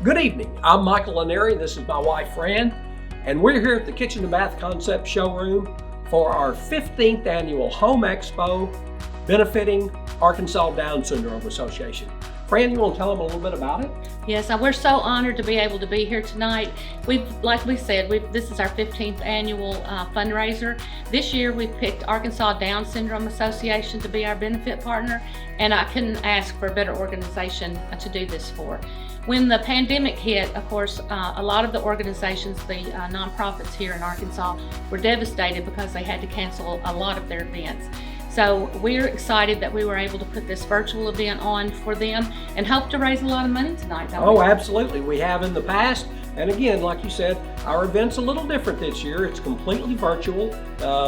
Good evening, I'm Michael Laneri, this is my wife Fran, and we're here at the Kitchen and Bath Concept Showroom for our 15th annual Home Expo benefiting Arkansas Down Syndrome Association. Fran, you want to tell them a little bit about it? Yes, we're so honored to be able to be here tonight. Like we said, this is our 15th annual fundraiser. This year we've picked Arkansas Down Syndrome Association to be our benefit partner, and I couldn't ask for a better organization to do this for. When the pandemic hit, of course, a lot of the organizations, the nonprofits here in Arkansas, were devastated because they had to cancel a lot of their events. So we're excited that we were able to put this virtual event on for them and hope to raise a lot of money tonight, don't we? Oh, absolutely. We have in the past. And again, like you said, our event's a little different this year. It's completely virtual.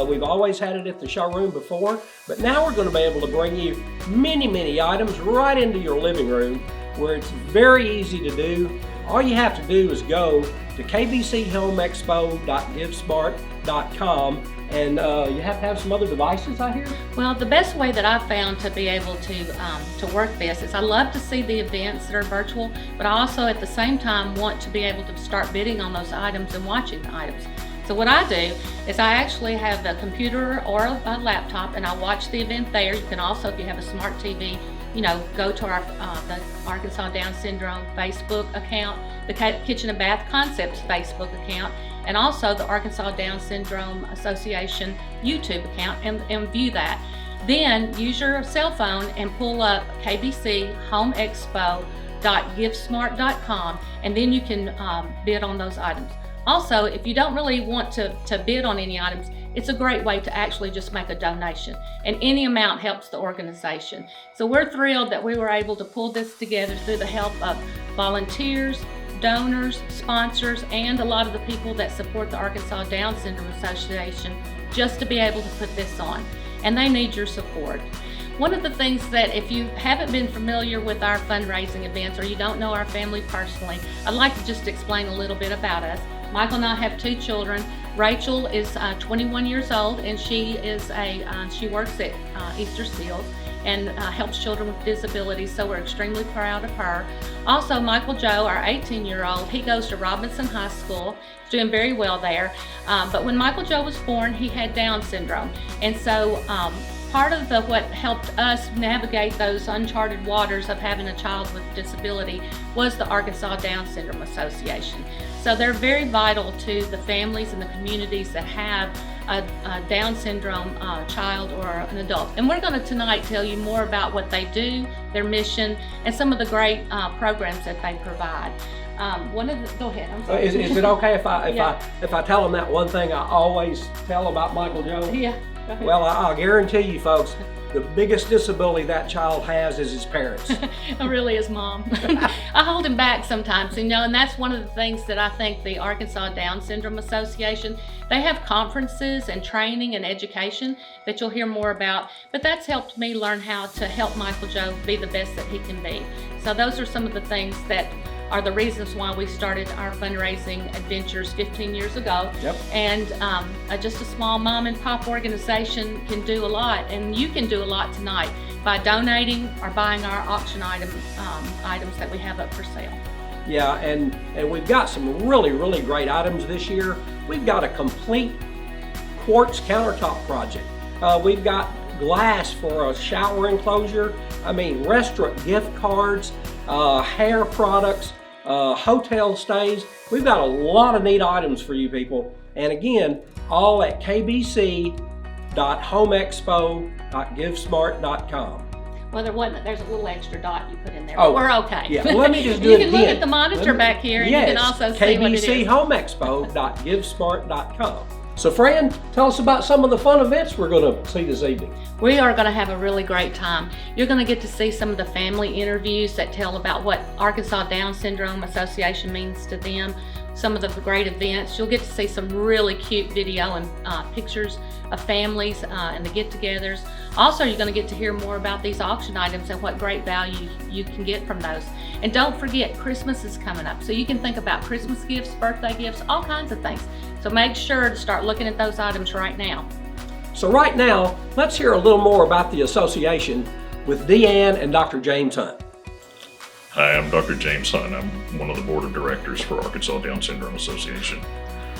We've always had it at the showroom before, but now we're going to be able to bring you many items right into your living room where it's very easy to do. All you have to do is go to kbchomexpo.givesmart.com, and you have to have some other devices out here? Well, the best way that I've found to be able to work this is I love to see the events that are virtual, but I also at the same time want to be able to start bidding on those items and watching the items. So what I do is I actually have a computer or a laptop and I watch the event there. You can also, if you have a smart TV, go to our the Arkansas Down Syndrome Facebook account, the Kitchen and Bath Concepts Facebook account, and also the Arkansas Down Syndrome Association YouTube account and view that. Then use your cell phone and pull up KBC HomeExpo.givesmart.com, and then you can bid on those items. Also, if you don't really want to bid on any items, it's a great way to actually just make a donation, and any amount helps the organization. So we're thrilled that we were able to pull this together through the help of volunteers, donors, sponsors, and a lot of the people that support the Arkansas Down Syndrome Association just to be able to put this on, and they need your support. One of the things that if you haven't been familiar with our fundraising events or you don't know our family personally, I'd like to just explain a little bit about us. Michael and I have 2 children. Rachel is 21 years old, and she works at Easter Seals and helps children with disabilities, so we're extremely proud of her. Also, Michael Joe, our 18-year-old, he goes to Robinson High School, he's doing very well there. But when Michael Joe was born, he had Down syndrome, and so part of what helped us navigate those uncharted waters of having a child with disability was the Arkansas Down Syndrome Association. So they're very vital to the families and the communities that have a Down syndrome child or an adult. And we're going to tonight tell you more about what they do, their mission, and some of the great programs that they provide. Go ahead. I'm sorry. Is it okay if I tell them that one thing I always tell about Michael Joe? Yeah. Well, I'll guarantee you folks, the biggest disability that child has is his parents. It really is Mom. I hold him back sometimes, and that's one of the things that I think the Arkansas Down Syndrome Association, they have conferences and training and education that you'll hear more about, but that's helped me learn how to help Michael Joe be the best that he can be. So those are some of the things that are the reasons why we started our fundraising adventures 15 years ago. Yep. And just a small mom and pop organization can do a lot, and you can do a lot tonight by donating or buying our auction items that we have up for sale. Yeah, and we've got some really great items this year. We've got a complete quartz countertop project. We've got glass for a shower enclosure. Restaurant gift cards, hair products, hotel stays. We've got a lot of neat items for you people. And again, all at kbc.homexpo.givesmart.com. Well, there's a little extra dot you put in there, but we're okay. Yeah, well, let me just do it again. You can look at the monitor back here, and you can also see what it is. kbchomexpo.givesmart.com. So Fran, tell us about some of the fun events we're going to see this evening. We are going to have a really great time. You're going to get to see some of the family interviews that tell about what Arkansas Down Syndrome Association means to them, some of the great events. You'll get to see some really cute video and pictures of families and the get-togethers. Also, you're going to get to hear more about these auction items and what great value you can get from those. And don't forget, Christmas is coming up, so you can think about Christmas gifts, birthday gifts, all kinds of things. So make sure to start looking at those items right now. So right now, let's hear a little more about the association with Deanne and Dr. James Hunt. Hi, I'm Dr. James Hunt. I'm one of the board of directors for Arkansas Down Syndrome Association.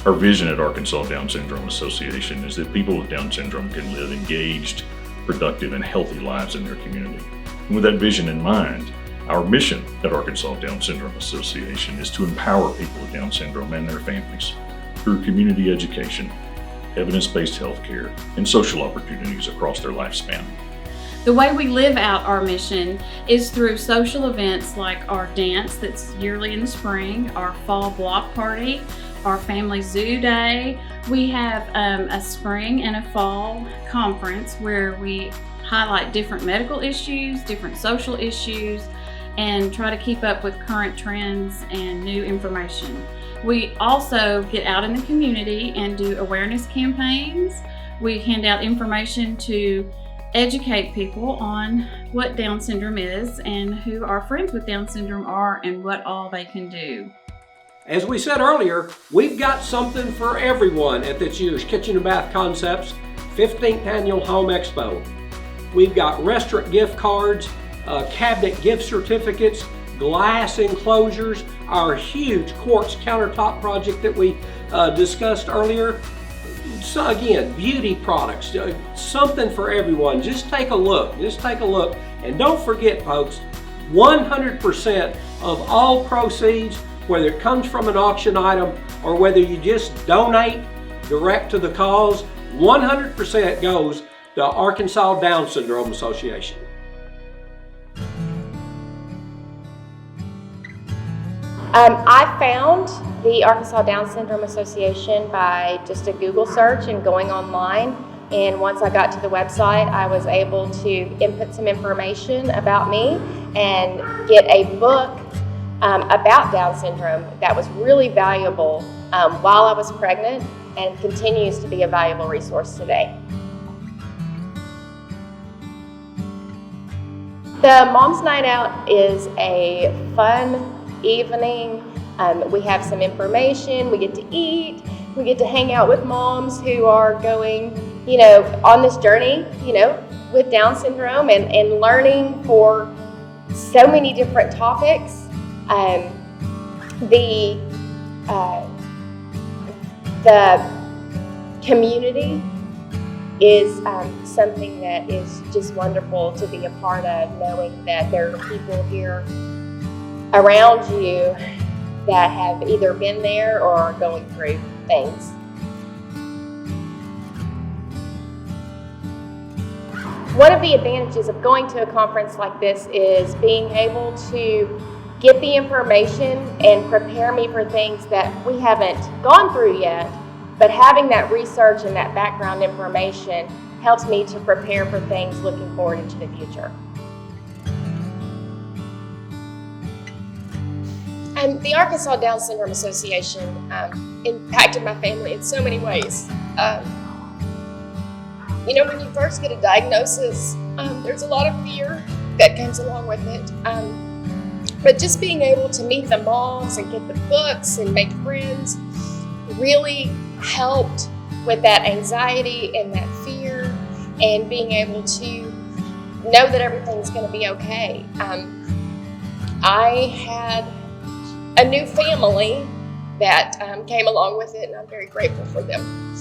Our vision at Arkansas Down Syndrome Association is that people with Down syndrome can live engaged, productive, and healthy lives in their community. And with that vision in mind, our mission at Arkansas Down Syndrome Association is to empower people with Down syndrome and their families through community education, evidence-based health care, and social opportunities across their lifespan. The way we live out our mission is through social events like our dance that's yearly in the spring, our fall block party, our family zoo day. We have a spring and a fall conference where we highlight different medical issues, different social issues, and try to keep up with current trends and new information. We also get out in the community and do awareness campaigns. We hand out information to educate people on what Down syndrome is and who our friends with Down syndrome are and what all they can do. As we said earlier, we've got something for everyone at this year's Kitchen and Bath Concepts 15th Annual Home Expo. We've got restaurant gift cards, cabinet gift certificates, glass enclosures, our huge quartz countertop project that we discussed earlier. So again, beauty products, something for everyone. Just take a look, And don't forget, folks, 100% of all proceeds, whether it comes from an auction item or whether you just donate direct to the cause, 100% goes to Arkansas Down Syndrome Association. I found the Arkansas Down Syndrome Association by just a Google search and going online. And once I got to the website, I was able to input some information about me and get a book about Down syndrome that was really valuable while I was pregnant and continues to be a valuable resource today. The Mom's Night Out is a fun evening. We have some information, we get to eat, we get to hang out with moms who are going, on this journey, with Down syndrome and learning for so many different topics. The community is something that is just wonderful to be a part of, knowing that there are people here around you that have either been there or are going through things. One of the advantages of going to a conference like this is being able to get the information and prepare me for things that we haven't gone through yet, but having that research and that background information helps me to prepare for things looking forward into the future. The Arkansas Down Syndrome Association impacted my family in so many ways. When you first get a diagnosis, there's a lot of fear that comes along with it. But just being able to meet the moms and get the books and make friends really helped with that anxiety and that fear and being able to know that everything's going to be okay. I had a new family that came along with it, and I'm very grateful for them.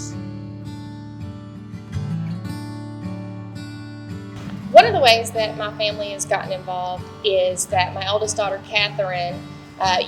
One of the ways that my family has gotten involved is that my oldest daughter, Catherine,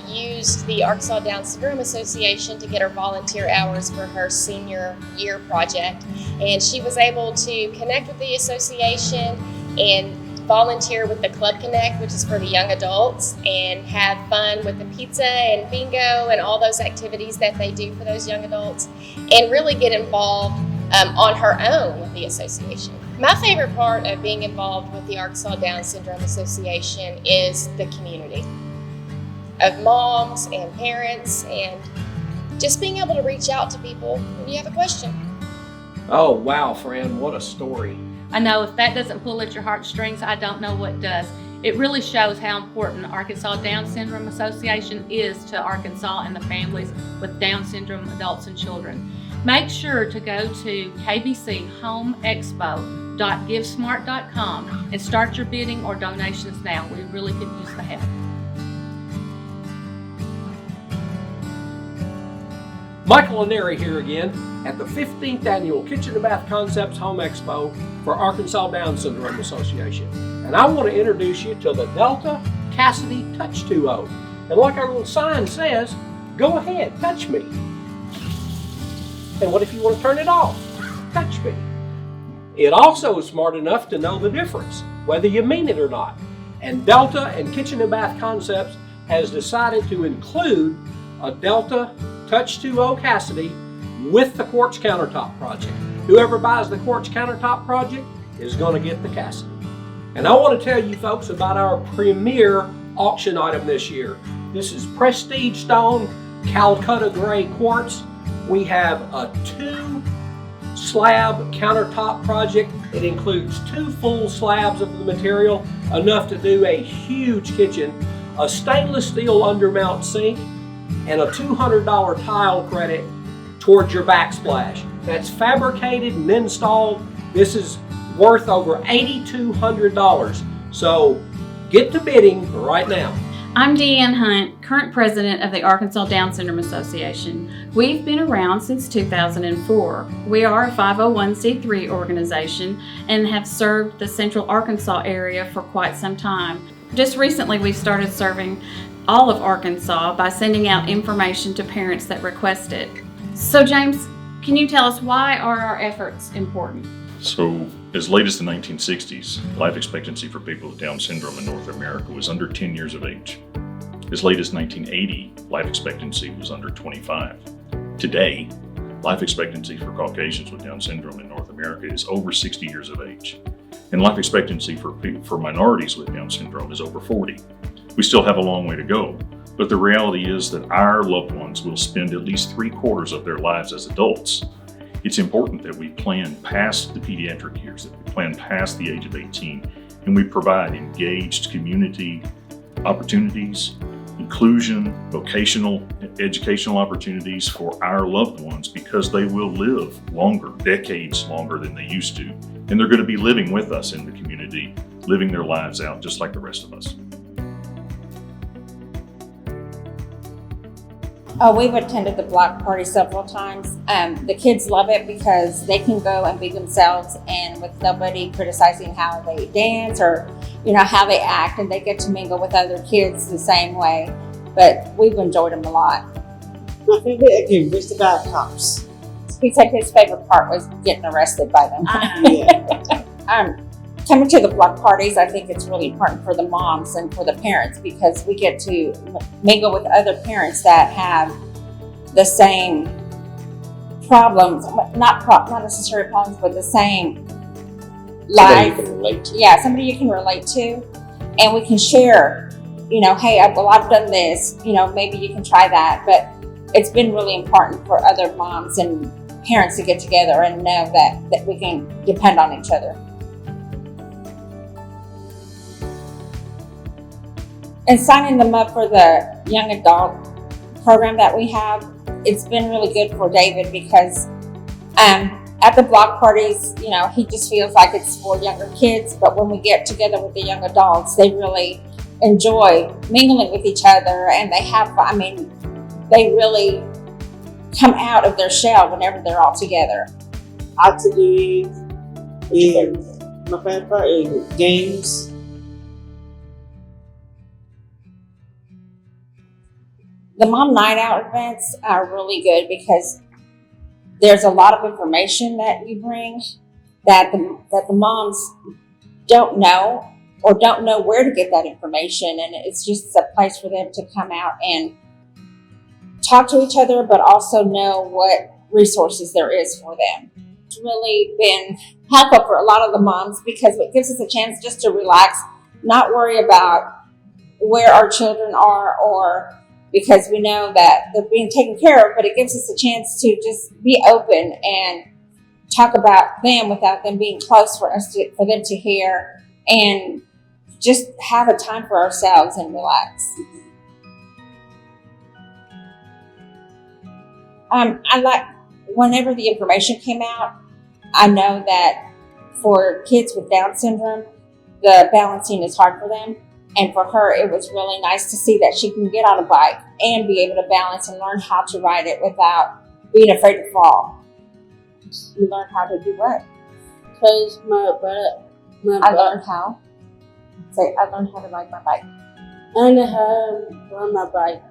used the Arkansas Down Syndrome Association to get her volunteer hours for her senior year project. And she was able to connect with the association and volunteer with the Club Connect, which is for the young adults, and have fun with the pizza and bingo and all those activities that they do for those young adults, and really get involved on her own with the association. My favorite part of being involved with the Arkansas Down Syndrome Association is the community of moms and parents, and just being able to reach out to people when you have a question. Oh, wow, friend, what a story. I know if that doesn't pull at your heartstrings, I don't know what does. It really shows how important Arkansas Down Syndrome Association is to Arkansas and the families with Down syndrome adults and children. Make sure to go to kbchomexpo.givesmart.com and start your bidding or donations now. We really could use the help. Michael Laneri here again at the 15th Annual Kitchen and Bath Concepts Home Expo for Arkansas Down Syndrome Association. And I want to introduce you to the Delta Cassidy Touch 2.0. And like our little sign says, go ahead, touch me. And what if you want to turn it off? Touch me. It also is smart enough to know the difference, whether you mean it or not. And Delta and Kitchen and Bath Concepts has decided to include a Delta Touch 2.0 Cassidy with the quartz countertop project. Whoever buys the quartz countertop project is going to get the Cassidy. And I want to tell you folks about our premier auction item this year. This is Prestige Stone Calcutta Gray Quartz. We have a 2-slab countertop project. It includes 2 full slabs of the material, enough to do a huge kitchen, a stainless steel undermount sink, and a $200 tile credit towards your backsplash. That's fabricated and installed. This is worth over $8,200. So get to bidding right now. I'm Deanne Hunt, current president of the Arkansas Down Syndrome Association. We've been around since 2004. We are a 501c3 organization and have served the Central Arkansas area for quite some time. Just recently, we started serving all of Arkansas by sending out information to parents that request it. So James, can you tell us, why are our efforts important? So, as late as the 1960s, life expectancy for people with Down syndrome in North America was under 10 years of age. As late as 1980, life expectancy was under 25. Today, life expectancy for Caucasians with Down syndrome in North America is over 60 years of age. And life expectancy for minorities with Down syndrome is over 40. We still have a long way to go, but the reality is that our loved ones will spend at least 3/4 of their lives as adults. It's important that we plan past the pediatric years, that we plan past the age of 18, and we provide engaged community opportunities, inclusion, vocational, educational opportunities for our loved ones, because they will live longer, decades longer than they used to. And they're going to be living with us in the community, living their lives out just like the rest of us. We've attended the block party several times. The kids love it because they can go and be themselves, and with nobody criticizing how they dance or, how they act, and they get to mingle with other kids the same way. But we've enjoyed them a lot. My favorite activity was the bad cops. He said his favorite part was getting arrested by them. Yeah. Coming to the block parties, I think it's really important for the moms and for the parents, because we get to mingle with other parents that have the same problems, not necessarily problems, but the same life. Somebody you can relate to. Yeah, somebody you can relate to, and we can share, hey, I've done this, maybe you can try that. But it's been really important for other moms and parents to get together and know that we can depend on each other. And signing them up for the young adult program that we have, it's been really good for David, because at the block parties, he just feels like it's for younger kids. But when we get together with the young adults, they really enjoy mingling with each other, and they really come out of their shell whenever they're all together. Activities, and my favorite part is games. The Mom Night Out events are really good because there's a lot of information that you bring that the moms don't know, or don't know where to get that information. And it's just a place for them to come out and talk to each other, but also know what resources there is for them. It's really been helpful for a lot of the moms, because it gives us a chance just to relax, not worry about where our children are, or because we know that they're being taken care of, but it gives us a chance to just be open and talk about them without them being close for them to hear, and just have a time for ourselves and relax. I like, whenever the information came out, I know that for kids with Down syndrome, the balancing is hard for them. And for her, it was really nice to see that she can get on a bike and be able to balance and learn how to ride it without being afraid to fall? You learned how to do what? Cause I learned how. Say, I learned how to ride my bike. I know how to ride my bike.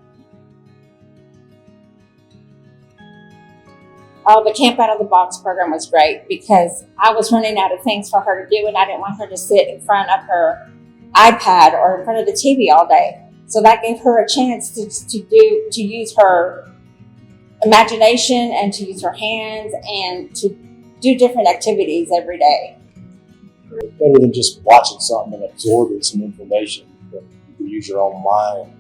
Oh, the Camp Out of the Box program was great because I was running out of things for her to do, and I didn't want her to sit in front of her iPad or in front of the TV all day. So that gave her a chance to use her imagination and to use her hands and to do different activities every day. Better than just watching something and absorbing some information. But you can use your own mind,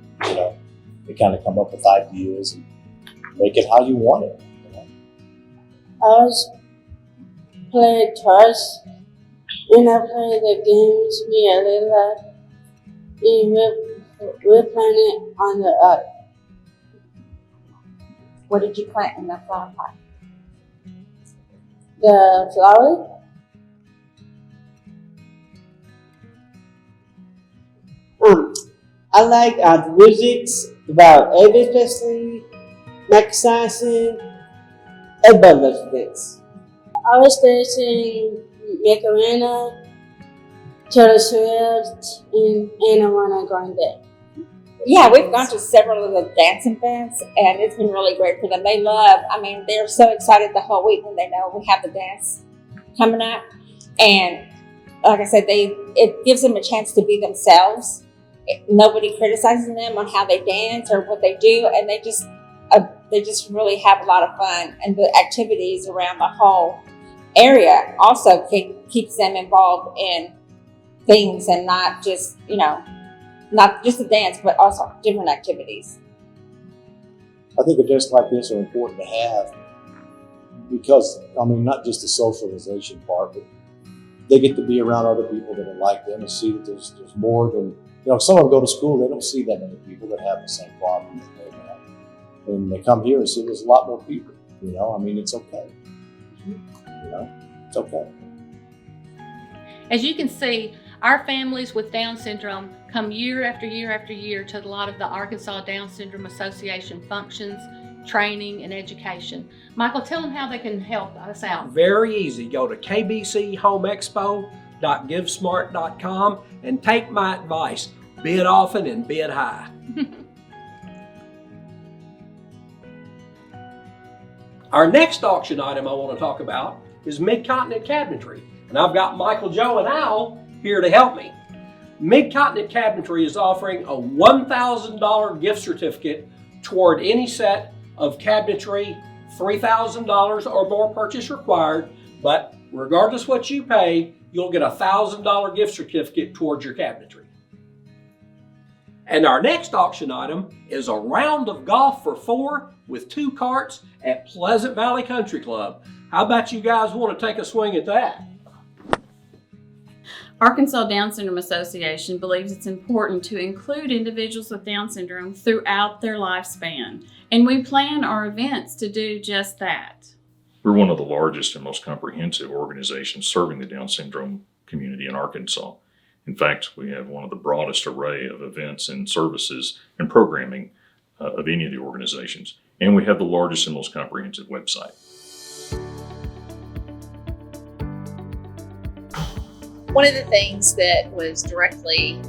to kind of come up with ideas and make it how you want it. I was playing toys, and I played the games me and Lila, and we're playing it on the What did you plant in the flower pot? the flower. I like the musics about Elvis Presley, Michael Jackson, everybody loves dance. I was dancing Macarena, Taylor Swift, and Ariana Grande. Yeah, we've gone to several of the dance events, and it's been really great for them. They're so excited the whole week when they know we have the dance coming up. And like I said, it gives them a chance to be themselves. Nobody criticizing them on how they dance or what they do, and they just really have a lot of fun. And the activities around the whole area also keeps them involved in things, and not just the dance, but also different activities. I think events like this are important to have because, not just the socialization part, but they get to be around other people that are like them and see that there's more than, some of them go to school, they don't see that many people that have the same problem that they have. And they come here and see there's a lot more people, it's okay. It's okay. As you can see, our families with Down syndrome come year after year after year to a lot of the Arkansas Down Syndrome Association functions, training, and education. Michael, tell them how they can help us out. Very easy. Go to kbchomexpo.givesmart.com and take my advice. Bid often and bid high. Our next auction item I want to talk about is Mid-Continent Cabinetry. And I've got Michael, Joe, and Al here to help me. Mid-Continent Cabinetry is offering a $1,000 gift certificate toward any set of cabinetry, $3,000 or more purchase required, but regardless what you pay, you'll get a $1,000 gift certificate towards your cabinetry. And our next auction item is a round of golf for 4 with 2 carts at Pleasant Valley Country Club. How about you guys want to take a swing at that? Arkansas Down Syndrome Association believes it's important to include individuals with Down syndrome throughout their lifespan, and we plan our events to do just that. We're one of the largest and most comprehensive organizations serving the Down syndrome community in Arkansas. In fact, we have one of the broadest array of events and services and programming of any of the organizations, and we have the largest and most comprehensive website. One of the things that was directly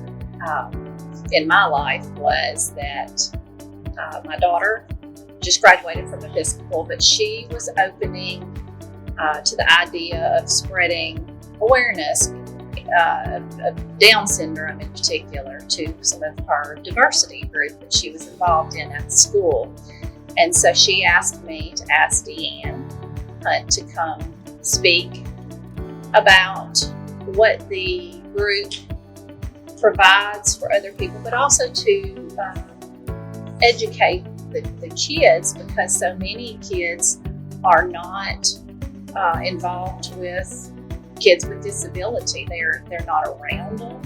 in my life was that my daughter just graduated from Episcopal, but she was opening to the idea of spreading awareness of Down syndrome in particular to some of her diversity group that she was involved in at the school. And so she asked me to ask Deanne Hunt to come speak about what the group provides for other people, but also to educate the kids, because so many kids are not involved with kids with disability. They're not around them.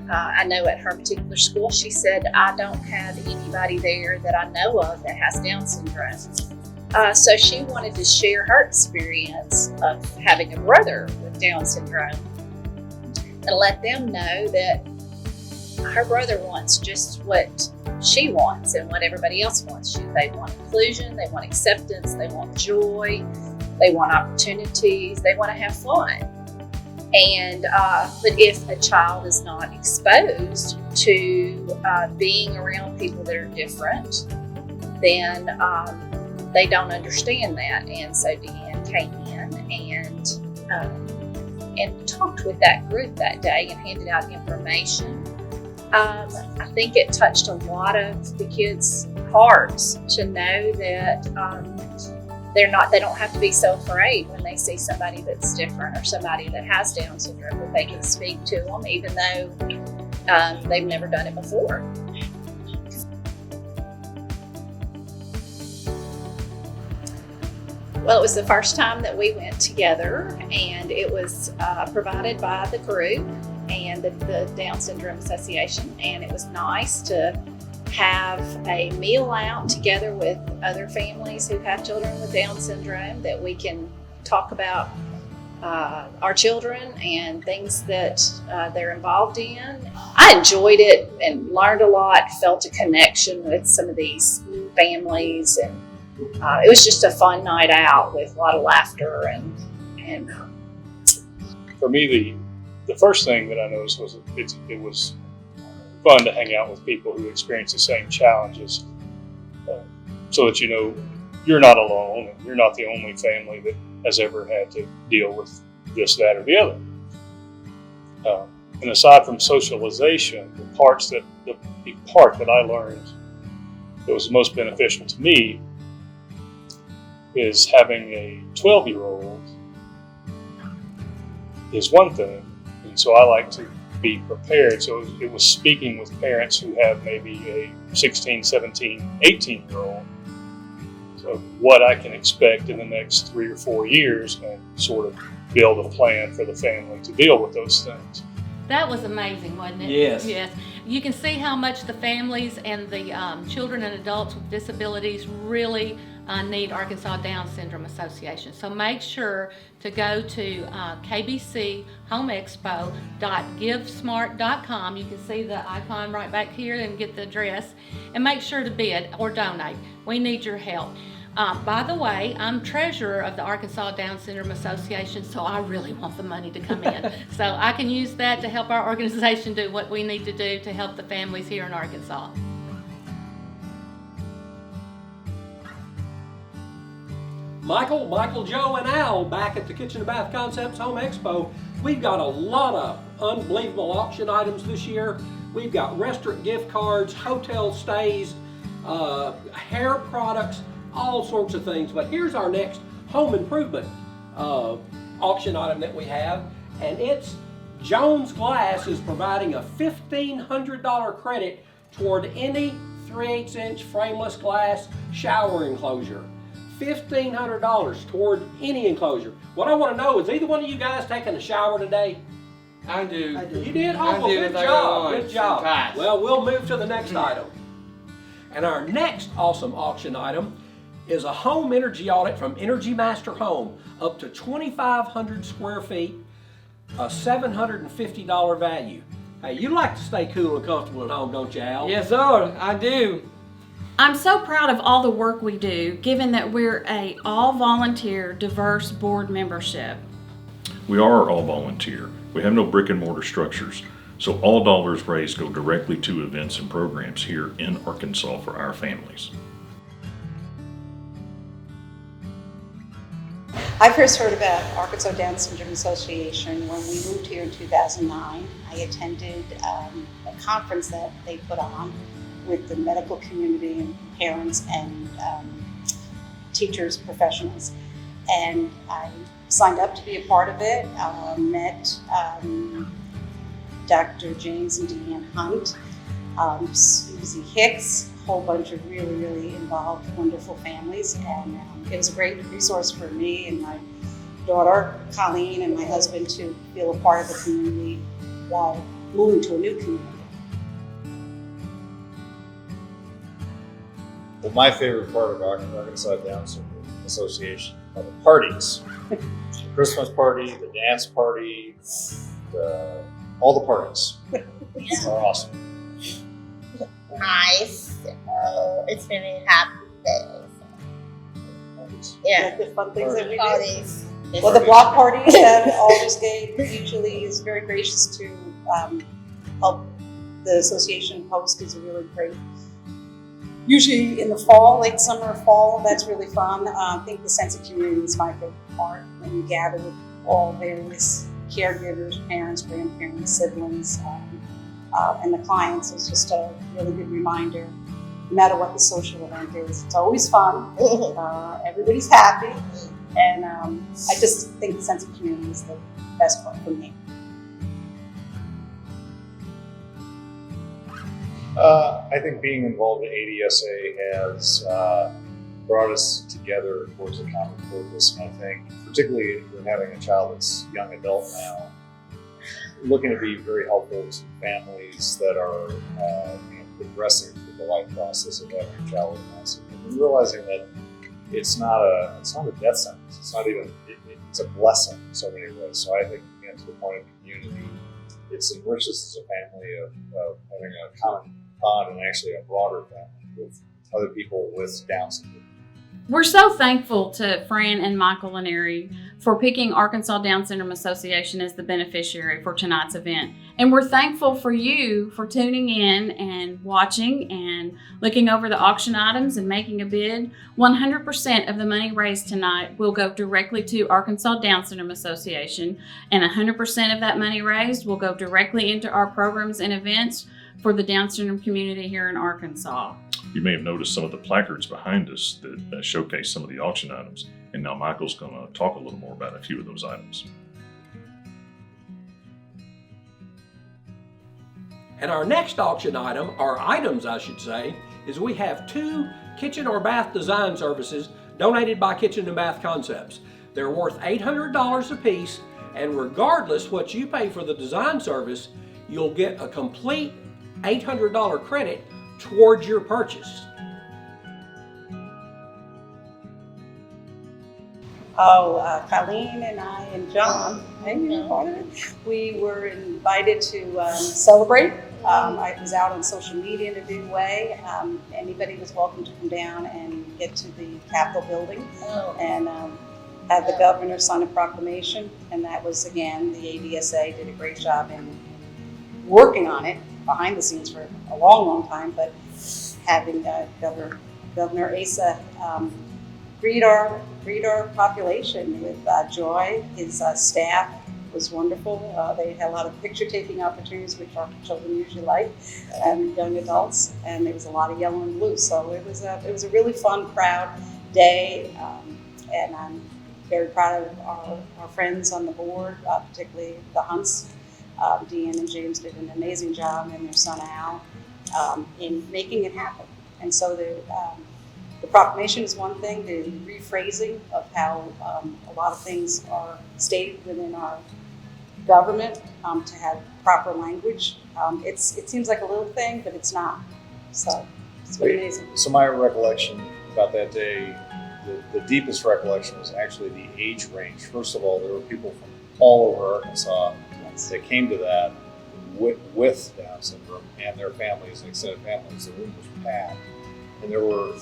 I know at her particular school, she said, I don't have anybody there that I know of that has Down syndrome. So she wanted to share her experience of having a brother with Down syndrome and let them know that her brother wants just what she wants and what everybody else wants. They want inclusion, they want acceptance, they want joy, they want opportunities, they want to have fun. And but if a child is not exposed to being around people that are different, then they don't understand that. And so Deanne came in and talked with that group that day and handed out information. I think it touched a lot of the kids' hearts to know that they don't have to be so afraid when they see somebody that's different or somebody that has Down syndrome, that they can speak to them even though they've never done it before. Well, it was the first time that we went together, and it was provided by the group and the Down Syndrome Association, and it was nice to have a meal out together with other families who have children with Down syndrome, that we can talk about our children and things that they're involved in. I enjoyed it and learned a lot, felt a connection with some of these families, and it was just a fun night out with a lot of laughter and for me, the first thing that I noticed was it was fun to hang out with people who experience the same challenges, so that you know you're not alone and you're not the only family that has ever had to deal with this, that, or the other. And aside from socialization, the part that I learned that was most beneficial to me is having a 12-year-old is one thing, and so I like to be prepared. So it was speaking with parents who have maybe a 16, 17, 18-year-old, so what I can expect in the next 3 or 4 years, and sort of build a plan for the family to deal with those things. That was amazing, wasn't it? Yes. Yes. You can see how much the families and the children and adults with disabilities really need Arkansas Down Syndrome Association. So make sure to go to kbchomexpo.givesmart.com. You can see the icon right back here and get the address. And make sure to bid or donate. We need your help. By the way, I'm treasurer of the Arkansas Down Syndrome Association, so I really want the money to come in. So I can use that to help our organization do what we need to do to help the families here in Arkansas. Michael, Joe, and Al back at the Kitchen and Bath Concepts Home Expo. We've got a lot of unbelievable auction items this year. We've got restaurant gift cards, hotel stays, hair products, all sorts of things. But here's our next home improvement auction item that we have, and it's Jones Glass is providing a $1,500 credit toward any 3/8" frameless glass shower enclosure. $1,500 toward any enclosure. What I want to know is, either one of you guys taking a shower today? I do. You did? Oh, I well, do. good job. Good job. Sometimes. Well, we'll move to the next item. And our next awesome auction item is a home energy audit from Energy Master Home, up to 2,500 square feet, a $750 value. Hey, you like to stay cool and comfortable at home, don't you, Al? Yes, sir. I do. I'm so proud of all the work we do, given that we're a all-volunteer, diverse board membership. We are all volunteer. We have no brick and mortar structures, so all dollars raised go directly to events and programs here in Arkansas for our families. I first heard about Arkansas Down Syndrome Association when we moved here in 2009. I attended a conference that they put on with the medical community and parents and teachers, professionals. And I signed up to be a part of it, met Dr. James and Deanne Hunt, Susie Hicks, a whole bunch of really, really involved, wonderful families. And it was a great resource for me and my daughter, Colleen, and my husband to feel a part of the community while moving to a new community. Well, my favorite part of Arkansas Down Syndrome Association are the parties. The Christmas party, the dance party, the all the parties are awesome. Nice. Oh, it's been a happy day. Yeah. The fun things that we do. Parties. Well, the block party that Aldersgate usually is very gracious to help the association host is really great. Usually in the fall, late summer, fall, that's really fun. I think the sense of community is my favorite part when you gather with all various caregivers, parents, grandparents, siblings, and the clients. Is just a really good reminder. No matter what the social event is, it's always fun. Everybody's happy. And I just think the sense of community is the best part for me. I think being involved in ADSA has brought us together towards a common purpose, and I think, particularly with having a child that's young adult now, looking to be very helpful to families that are progressing through the life process of having a child with Down and realizing that it's not a death sentence. It's not even it's a blessing in so many ways. So I think, again, to the point of community, it's enriched us as a family of having a common bond and actually a broader family with other people with Down syndrome. We're so thankful to Fran and Michael Laneri for picking Arkansas Down Syndrome Association as the beneficiary for tonight's event. And we're thankful for you for tuning in and watching and looking over the auction items and making a bid. 100% of the money raised tonight will go directly to Arkansas Down Syndrome Association, and 100% of that money raised will go directly into our programs and events for the Down syndrome community here in Arkansas. You may have noticed some of the placards behind us that showcase some of the auction items, and now Michael's going to talk a little more about a few of those items. And our next auction item, or items I should say, is we have 2 kitchen or bath design services donated by Kitchen and Bath Concepts. They're worth $800 a piece, and regardless what you pay for the design service, you'll get a complete $800 credit towards your purchase. Colleen and I and John, we were invited to celebrate. I was out on social media in a big way. Anybody was welcome to come down and get to the Capitol building and have the governor sign a proclamation. And that was, again, the ADSA did a great job in working on it behind the scenes for a long time, but having Governor ADSA greet our population with joy. His staff was wonderful. They had a lot of picture taking opportunities, which our children usually like, and young adults. And there was a lot of yellow and blue. So it was a really fun, proud day, and I'm very proud of our friends on the board, particularly the Hunts. Deanne and James did an amazing job, and their son Al, in making it happen. And so the proclamation is one thing, the rephrasing of how a lot of things are stated within our government to have proper language. It seems like a little thing, but it's not. So it's been amazing. So my recollection about that day, the deepest recollection was actually the age range. First of all, there were people from all over Arkansas that came to that with Down syndrome and their families and extended families. The room was packed, and there were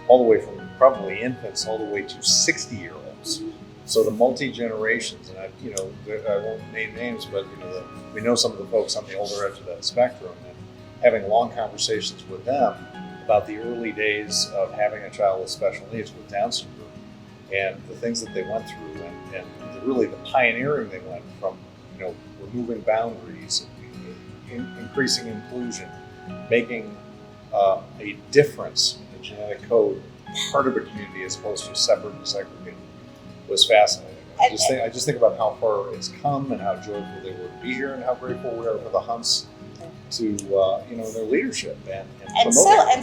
all the way from probably infants all the way to 60-year-olds. So the multi-generations, and I won't name names, but we know some of the folks on the older edge of that spectrum, and having long conversations with them about the early days of having a child with special needs with Down syndrome and the things that they went through, and really the pioneering they went from, removing boundaries, increasing inclusion, making a difference in the genetic code part of a community as opposed to separate and segregated was fascinating. I just think about how far it's come and how joyful they were to be here and how grateful we are for the Hunts to their leadership and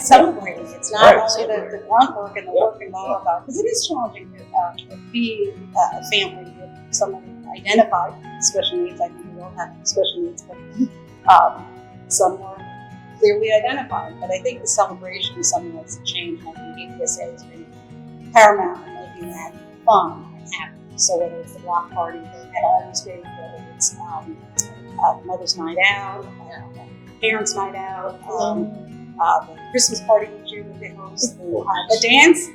celebrating. It's not only the grunt work and the work involved, because it is challenging to be a family with someone identified with special needs. I think we all have special needs, but some were clearly identified. But I think the celebration is something that's a change, and I think ADSA has been paramount in making that fun and happy. So whether it's the block party at Aldersgate, whether it's Mother's Night Out, Parents Night Out, the Christmas party each year that they host, the dance.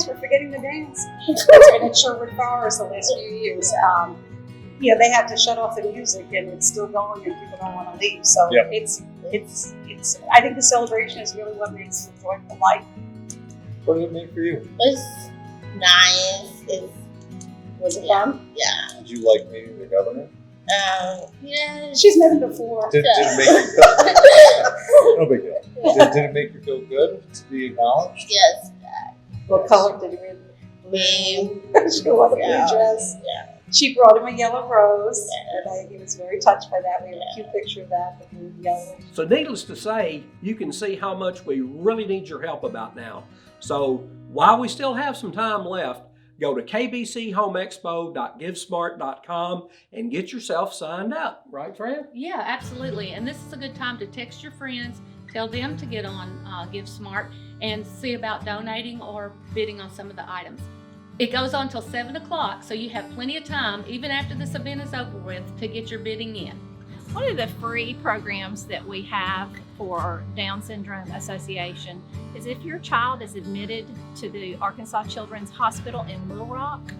We're forgetting the dance. It's been at Sherwood Forest the last few years. They have to shut off the music and it's still going and people don't want to leave. So it's. I think the celebration is really what makes the joyful life. What did it mean for you? It's nice. Was it fun? Yeah. Did you like meeting the governor? Yeah. She's met him before. Did it make you feel no big deal. Did it make you feel good to be acknowledged? Yes. What color did he wear? Blue. She wore the blue dress. Yeah. She brought him a yellow rose, and he was very touched by that. We have a cute picture of that, the blue and yellow. So needless to say, you can see how much we really need your help about now. So while we still have some time left, go to kbchomexpo.givesmart.com and get yourself signed up. Right, Fran? Yeah, absolutely. And this is a good time to text your friends, tell them to get on GiveSmart and see about donating or bidding on some of the items. It goes on till 7 o'clock, so you have plenty of time, even after this event is over with, to get your bidding in. One of the free programs that we have for Down Syndrome Association is if your child is admitted to the Arkansas Children's Hospital in Little Rock,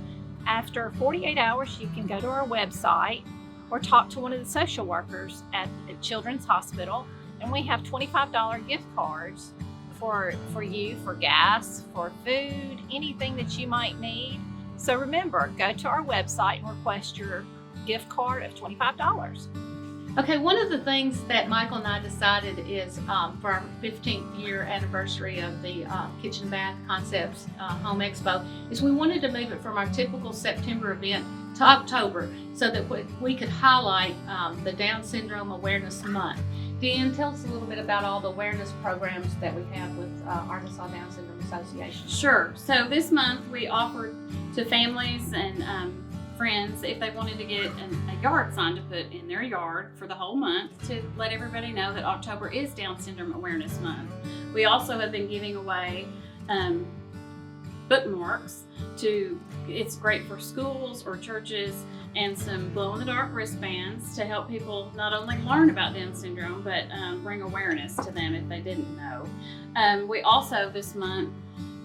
after 48 hours you can go to our website or talk to one of the social workers at the Children's Hospital, and we have $25 gift cards for you, for gas, for food, anything that you might need. So remember, go to our website and request your gift card of $25. Okay, one of the things that Michael and I decided is for our 15th year anniversary of the Kitchen and Bath Concepts Home Expo is we wanted to move it from our typical September event to October so that we could highlight the Down Syndrome Awareness Month. Deanne, tell us a little bit about all the awareness programs that we have with Arkansas Down Syndrome Association. Sure. So this month we offered to families and friends if they wanted to get a yard sign to put in their yard for the whole month to let everybody know that October is Down Syndrome Awareness Month. We also have been giving away bookmarks it's great for schools or churches, and some glow-in-the-dark wristbands to help people not only learn about Down syndrome, but bring awareness to them if they didn't know. We also, this month,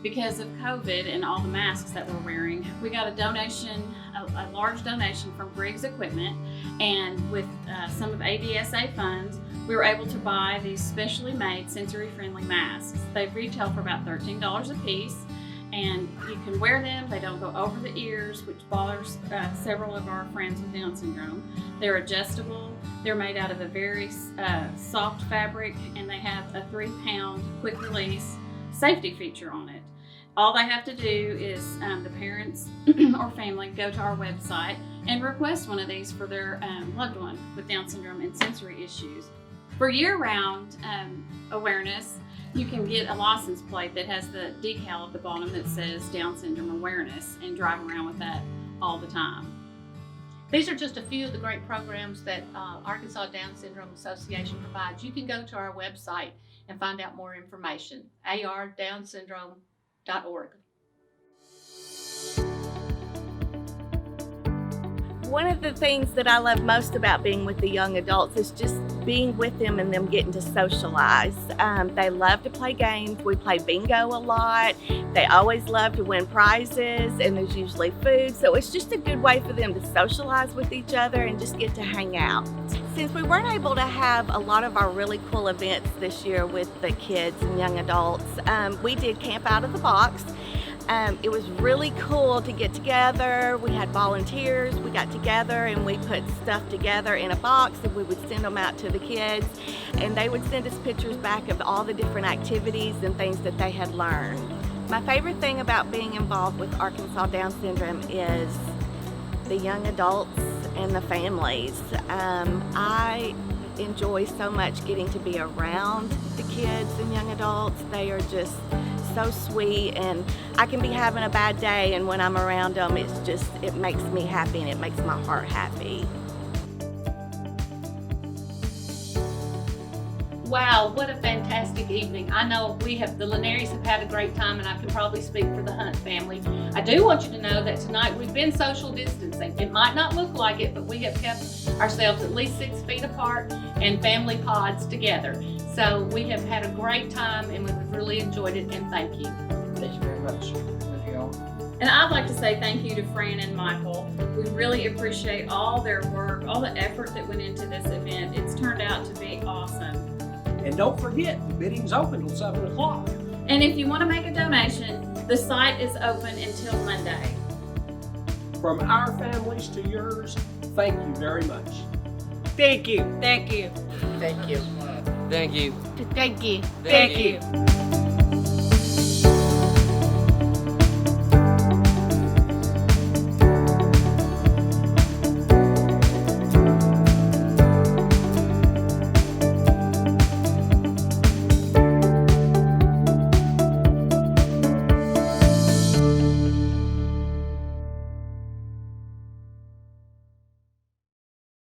because of COVID and all the masks that we're wearing, we got a donation, a large donation from Briggs Equipment, and with some of ADSA funds, we were able to buy these specially made sensory-friendly masks. They retail for about $13 a piece, and you can wear them. They don't go over the ears, which bothers several of our friends with Down syndrome. They're adjustable. They're made out of a very soft fabric, and they have a 3-pound quick release safety feature on it. All they have to do is the parents or family go to our website and request one of these for their loved one with Down syndrome and sensory issues. For year-round awareness, you can get a license plate that has the decal at the bottom that says Down Syndrome Awareness and drive around with that all the time. These are just a few of the great programs that Arkansas Down Syndrome Association provides. You can go to our website and find out more information, ardownsyndrome.org. One of the things that I love most about being with the young adults is just being with them and them getting to socialize. They love to play games. We play bingo a lot. They always love to win prizes, and there's usually food. So it's just a good way for them to socialize with each other and just get to hang out. Since we weren't able to have a lot of our really cool events this year with the kids and young adults, we did Camp Out of the Box. It was really cool to get together. We had volunteers. We got together and we put stuff together in a box, and we would send them out to the kids, and they would send us pictures back of all the different activities and things that they had learned. My favorite thing about being involved with Arkansas Down Syndrome is the young adults and the families. I enjoy so much getting to be around the kids and young adults. They are just so sweet, and I can be having a bad day, and when I'm around them, it makes me happy and it makes my heart happy. Wow, what a fantastic evening. I know the Linares have had a great time, and I can probably speak for the Hunt family. I do want you to know that tonight we've been social distancing. It might not look like it, but we have kept ourselves at least 6 feet apart and family pods together. So we have had a great time, and we've really enjoyed it, and thank you. Thank you very much. Thank you all. And I'd like to say thank you to Fran and Michael. We really appreciate all their work, all the effort that went into this event. It's turned out to be awesome. And don't forget, the bidding's open until 7 o'clock. And if you want to make a donation, the site is open until Monday. From our families to yours, thank you very much. Thank you. Thank you. Thank you. Thank you. Thank you. Thank you.